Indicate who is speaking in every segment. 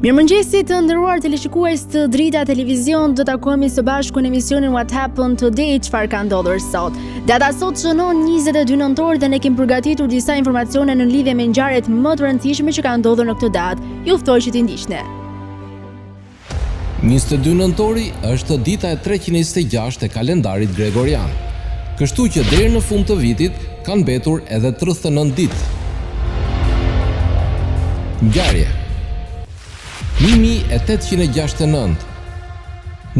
Speaker 1: Mirëmëngjesi të nderuar teleshikues të Drita Televizion, do takohemi së bashku në emisionin What Happened Today, çfarë ka ndodhur sot. Data sot shënon 22 nëntor dhe ne kemi përgatitur disa informacione në lidhje me ngjarjet më të rëndësishme që kanë ndodhur në këtë datë. Ju ftoj që t'i ndiqni.
Speaker 2: 22 nëntori është dita e 326 e kalendarit gregorian. Kështu që deri në fund të vitit kanë mbetur edhe 39 ditë. Ngjarje 1869.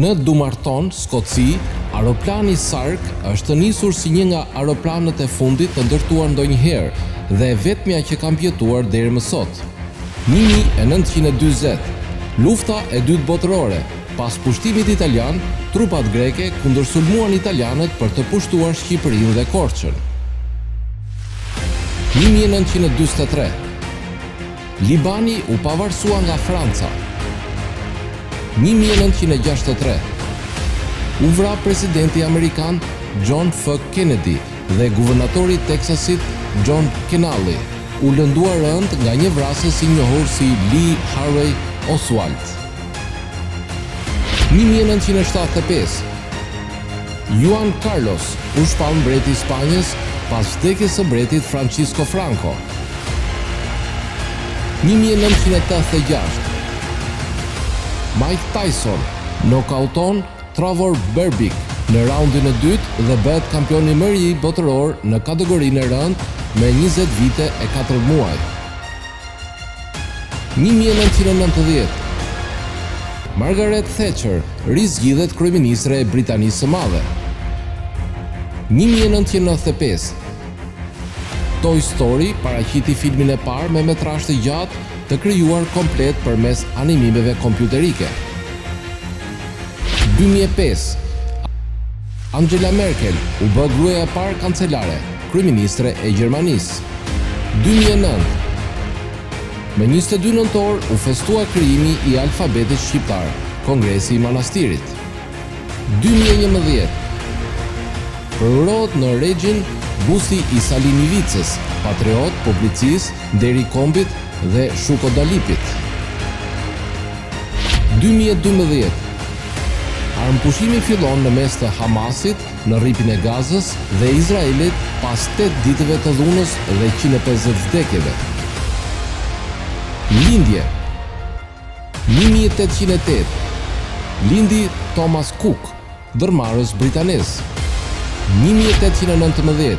Speaker 2: Në Dumbarton, Skoci, aeroplani Sark është nisur si një nga aeroplanët e fundit të ndërtuar ndonjëherë dhe e vetmja që ka mbijetuar deri më sot. 1940. Lufta e dytë botërore. Pas pushtimit italian, trupat greke kundërsulmuan italianët për të pushtuar Shqipërinë dhe Korçën. 1943. Libani u pavarësua nga Franca. 1963. U vra presidenti amerikan John F. Kennedy dhe guvernatori i Teksasit John Kennedy. U lëndua rënd nga një vrasës i njohur si Lee Harvey Oswald. 1975. Juan Carlos u shpall mbreti i Spanjës pas vdekjes së mbretit Francisco Franco. 1986. Mike Tyson nokauton Trevor Berbick në raundin e dytë dhe bëhet kampioni më i ri botëror në kategorinë e rënd me 20 vite e 4 muaj. 1990. Margaret Thatcher rizgjidhet kryeministre e Britanisë së Madhe. 1995. Toy Story paraqiti filmin e parë me metrazh të gjatë të krijuar komplet përmes animimeve kompjuterike. 2005. Angela Merkel u bë gruaja e parë kancelare, kryeministre e Gjermanisë. 2009. Me 22 nëntor u festua krijimi i alfabetit shqiptar, Kongresi i Manastirit. 2011. Përrohet në regjin busti i Salinivicës, patriot, publicist, deri kombit dhe Shukodalipit. 2012. Armëpushimi fillon në mes të Hamasit në rripin e Gazës dhe Izraelit pas 8 ditëve të dhunës dhe 150 vdekjeve. Lindje 1808. Lindi Thomas Cook, dërmarrës britanez. 1819.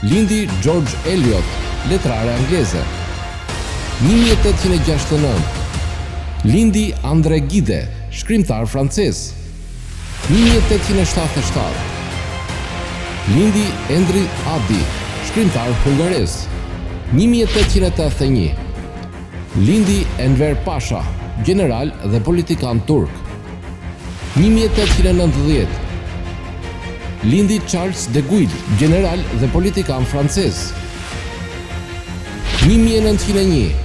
Speaker 2: Lindi George Eliot, letrare angleze. 1869. Lindi André Gide, shkrimtar francez. 1877. Lindi Endri Adi, shkrimtar hungarez. 1881. Lindi Enver Pasha, general dhe politikan turk. 1890. Lindi Charles de Gaulle, general dhe politikan francez. 1901.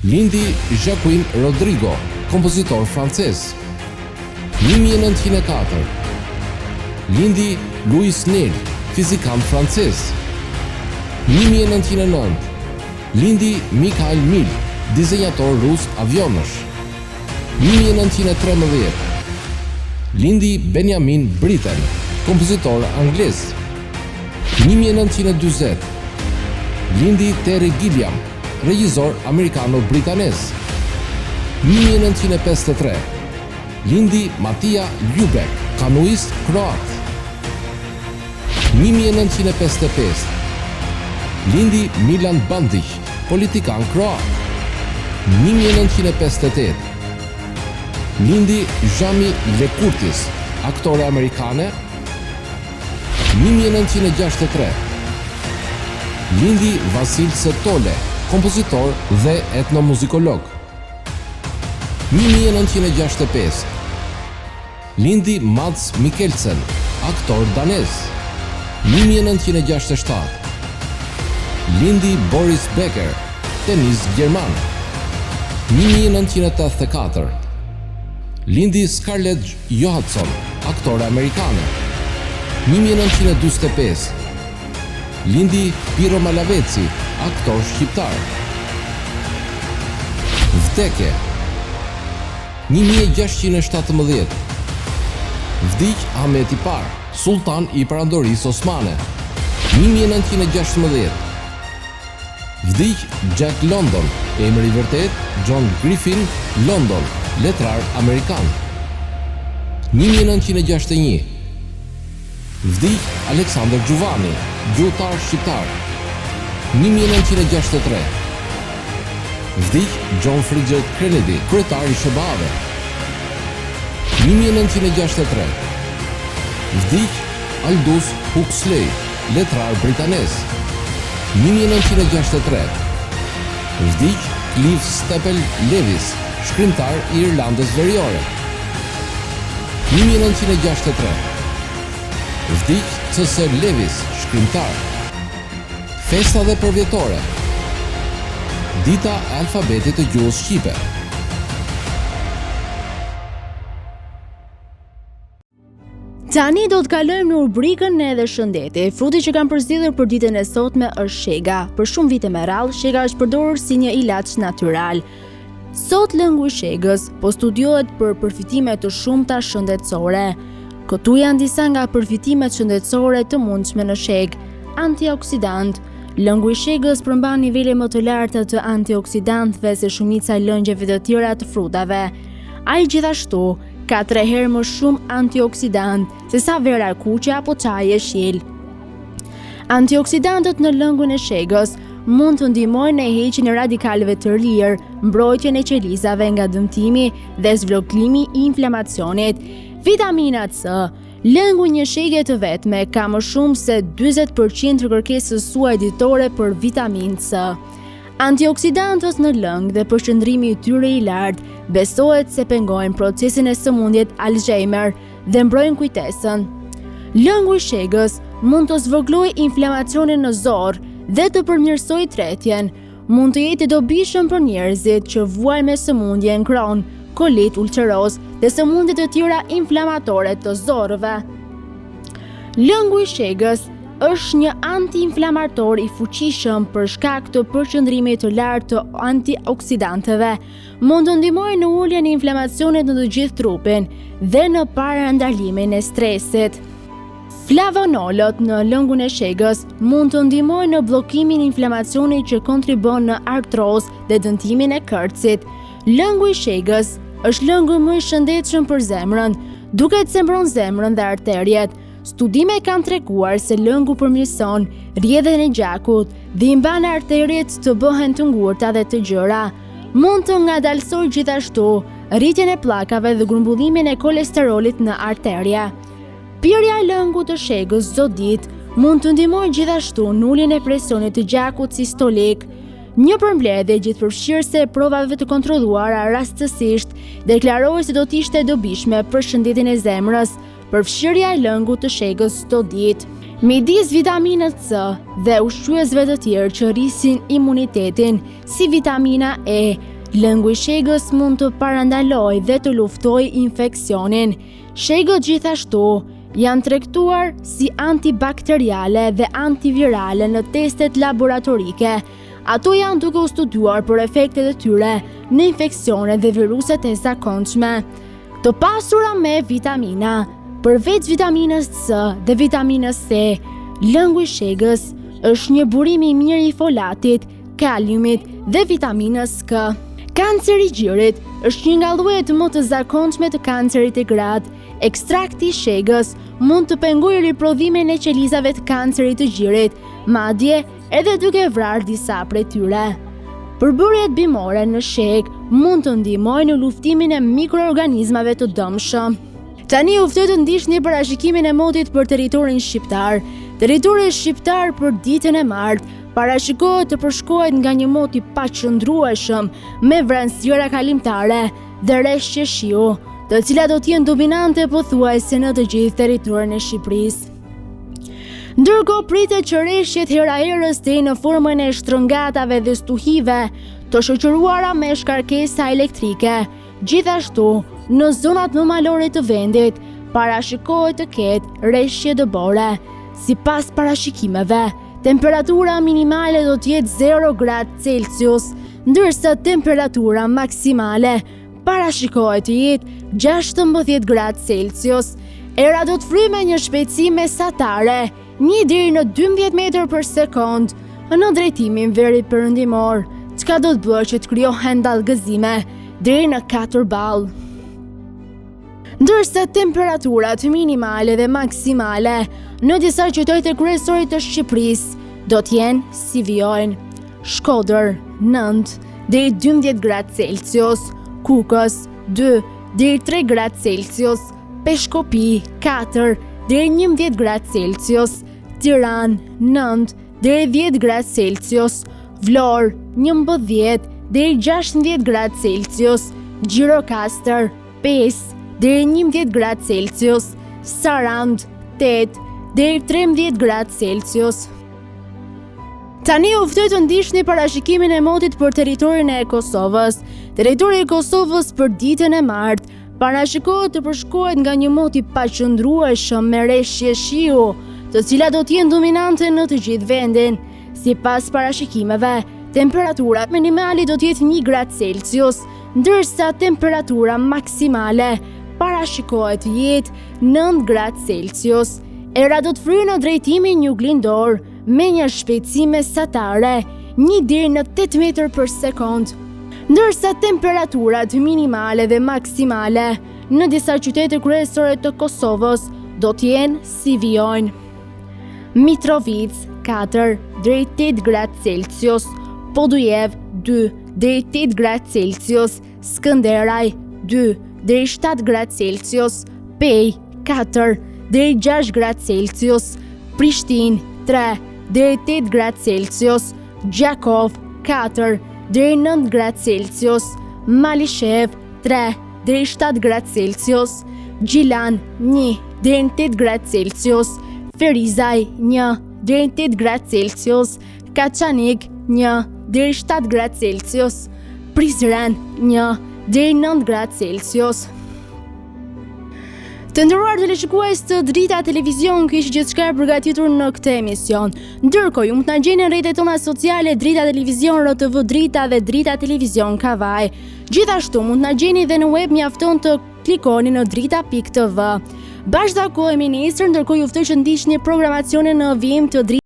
Speaker 2: Lindi Joaquin Rodrigo, kompozitor francez. 1904. Lindi Louis Néel, fizikan francez. 1909. Lindi Mikhail Mil, dizenjator rus avionësh. 1913. Lindi Benjamin Britten, kompozitor anglez. 1940. Lindi Terry Gilliam, regjisor amerikano-britanez. 1953. Lindi Matija Ljubek, kanuist kroat. 1955. Lindi Milan Bandic, politikan kroat. 1958. Lindi Jami Lekurtis, aktore amerikane. 1963. Lindi Vasil Setole, kompozitor dhe etnomuzikolog. 1965. Lindi Mads Mikkelsen, aktor danez. 1967. Lindi Boris Becker, tenist gjerman. 1984. Lindi Scarlett Johansson, aktore amerikane. 1945. Lindi Piro Malavezzi, aktor shqiptar. Vdekje 1617. Vdiq Ahmet I Parë, sultan I Perandorisë Osmane 1916. Vdiq Jack London, emri I vërtet John Griffin London, letrar amerikan 1961. Vdiq Aleksandr Gjuvani, gjuhëtar shqiptar 1963. Vdiq John Fitzgerald Kennedy, kryetar I SBA-ve 1963. Vdiq Aldous Huxley, letrar britanes 1963. Vdiq Clive Staple Lewis, shkrimtar I Irlandës Veriore 1963. Vdiq C.S. Lewis, shkrimtar. Festa dhe përvjetore. Dita e alfabetit të gjuhës shqipe.
Speaker 1: Tani do të kalojmë në rubrikën edhe shëndeti. Fruti që kam përzgjedhur për ditën e sotme është shega. Për shumë vite me radhë, shega është përdorur si një ilaç natyral. Sot lëngu I shegës po studiohet për përfitime të shumta shëndetësore. Këtu janë disa nga përfitimet shëndetësore të mundshme në sheg. Antioksidant. Lëngu I shegës përmban nivele më të larta të antioksidantëve se shumica e lëngjeve të tjera të frutave. Ai gjithashtu ka 3 herë më shumë antioksidant se sa vera e kuqe apo çaji e shiel. Antioksidantët në lëngun e shegës mund të ndihmojnë në heqjen e radikaleve të lirë, mbrojtjen e qelizave nga dëmtimi dhe zhvillimi I inflamacionit. Vitamina C. Lëngu një shege të vetme ka më shumë se 40% të kërkesës suaj ditore për vitaminë C. Antioksidantët në lëng dhe përqendrimi I tyre I lartë besohet se pengojnë procesin e sëmundjet Alzheimer dhe mbrojnë kujtesën. Lëngu I shegës mund të zvogëlojë inflamacionin në zorr dhe të përmirësojë tretjen. Mund të jetë I dobishëm për njerëzit që vuajnë me sëmundjen Crohn, kolit ulceroz dhe sëmundje të tjera inflamatore të zorrëve. Lëngu I shegës është një antiinflamator I fuqishëm për shkak të përqendrimit të lartë të antioksidantëve. Mund të ndihmojë në uljen e inflamacionit në të gjithë trupin dhe në parandalimin e stresit. Flavonolët në lëngun e shegës mund të ndihmojnë në bllokimin e inflamacionit që kontribon në artrozë dhe dëmtimin e kërcit. Lëngu I shegës është lëngu më I shëndetshëm për zemrën, duke të mbron zemrën dhe arteriet. Studime kanë treguar se lëngu përmirëson rrjedhjen e gjakut dhe I mban arteriet të bëhen të ngurta dhe të gjëra. Mund të ngadalsojë gjithashtu rritjen e pllakave dhe grumbullimin e kolesterolit në arteria. Pirja e lëngut të shegës çdo ditë mund të ndihmojë gjithashtu në uljen e presionit të gjakut sistolik. Një përmbledhje gjithëpërfshirëse e provave të kontrolluara rastësisht deklaroi se do të ishte e dobishme për shëndetin e zemrës. Përfshirja e lëngut të shegës çdo ditë. Midis vitaminës C dhe ushqyesve të tjerë që rrisin imunitetin, si vitamina E, lëngu I shegës mund të parandalojë dhe të luftojë infeksionin. Shegët gjithashtu janë tregtuar si antibakteriale dhe antivirale në testet laboratorike. Ato janë duke u studiuar për efektet e tyre në infeksione dhe viruset e zakonshme. Të pasura me vitamina. Përveç vitaminës C dhe vitaminës C, lëngu I shegës është një burim I mirë I folatit, kaliumit dhe vitaminës K. Kanceri I gjirit është një nga llojet më të zakonshme të kancerit të gratë. Ekstrakti I shegës mund të pengojë riprodhimin e qelizave të kancerit të gjirit, madje edhe duke vrarë disa prej tyre. Përbërjet bimore në sheg mund të ndihmojnë në luftimin e mikroorganizmave të dëmshëm. Tani ju ftoj të ndiqni parashikimin e motit për territorin shqiptar. Territori shqiptar për ditën e martë parashikohet të përshkohet nga një mot I paqëndrueshëm me vranësira kalimtare dhe rreshqe shiu, të cilat do të jenë dominante pothuajse në të gjithë territorin e Shqipërisë. Ndërkohë pritet që rreshqet hera herës të jenë në formën e shtrëngatave dhe stuhive, të shoqëruara me shkarkesa elektrike. Gjithashtu, në zonat më malore të vendit, parashikohet të ketë rreshqe dëbore. Sipas parashikimeve, temperatura minimale do të jetë 0 gradë Celsius, ndërsa temperatura maksimale parashikohet të jetë 16 gradë Celsius. Era do të fryjë me një shpejtësi mesatare 1 deri në 12 metër për sekond në drejtimin veri-perëndimor, çka do të bëjë që të krijohen dallgëzime deri në 4 ball. Ndërsa temperaturat minimale dhe maksimale në disa qytete kryesore të Shqipërisë do të jenë si vijojnë: Shkodër 9 deri 12 gradë Celsius, Kukës 2 deri 3 gradë Celsius, Peshkopi 4 deri 11 gradë Celsius, Tiranë 9 deri 10 gradë Celsius, Vlorë 11 deri 16 gradë Celsius, Gjirokastër 5 deri 11 gradë Celsius, Sarand 8 deri 13 gradë Celsius. Tani u ftoj të ndiqni parashikimin e motit për territorin e Kosovës. Territori i Kosovës për ditën e martë parashikohet të përshkruhet nga një mot i paqëndrueshëm me rreshje shiu, të cilat do të jenë dominante në të gjithë vendin. Sipas parashikimeve, temperatura minimale do të jetë 1 gradë Celsius, ndërsa temperatura maksimale parashikohet të jetë 9 gradë Celsius. Era do të fryjë në drejtimin juglindor me një shpejtësi mesatare 1 deri në 8 metër për sekond, ndërsa temperaturat minimale dhe maksimale në disa qytete kryesore të Kosovës do të jenë si vijojnë: Mitrovic 4 deri 8 gradë Celsius, Podujev 2 deri 8 gradë Celsius, Skënderaj 2 deri 7 gradë Celsius, Pej 4 deri 6 gradë Celsius, Prishtinë 3 deri 8 gradë Celsius, Gjakov 4 deri 9 gradë Celsius, Malishev 3 deri 7 gradë Celsius, Gjilan 1 deri 8 gradë Celsius, Ferizaj 1 deri 8 gradë Celsius, Kaçanik 1 deri 7 gradë Celsius, Prizren 1 deri 9 gradë Celsius. Të nderuar teleshikues të Drita Televizion, kjo ishte gjithçka e përgatitur në këtë emision. Ndërkohë, ju mund të na gjeni në rrjetet tona sociale Drita Televizion, RTV Drita dhe Drita Televizion Kavaj. Gjithashtu mund të na gjeni edhe në web, mjafton të klikoni në drita.tv. Bashkëtakohemi nesër, ndërkohë ju ftoj që ndiqni programacionin në vijim të Drita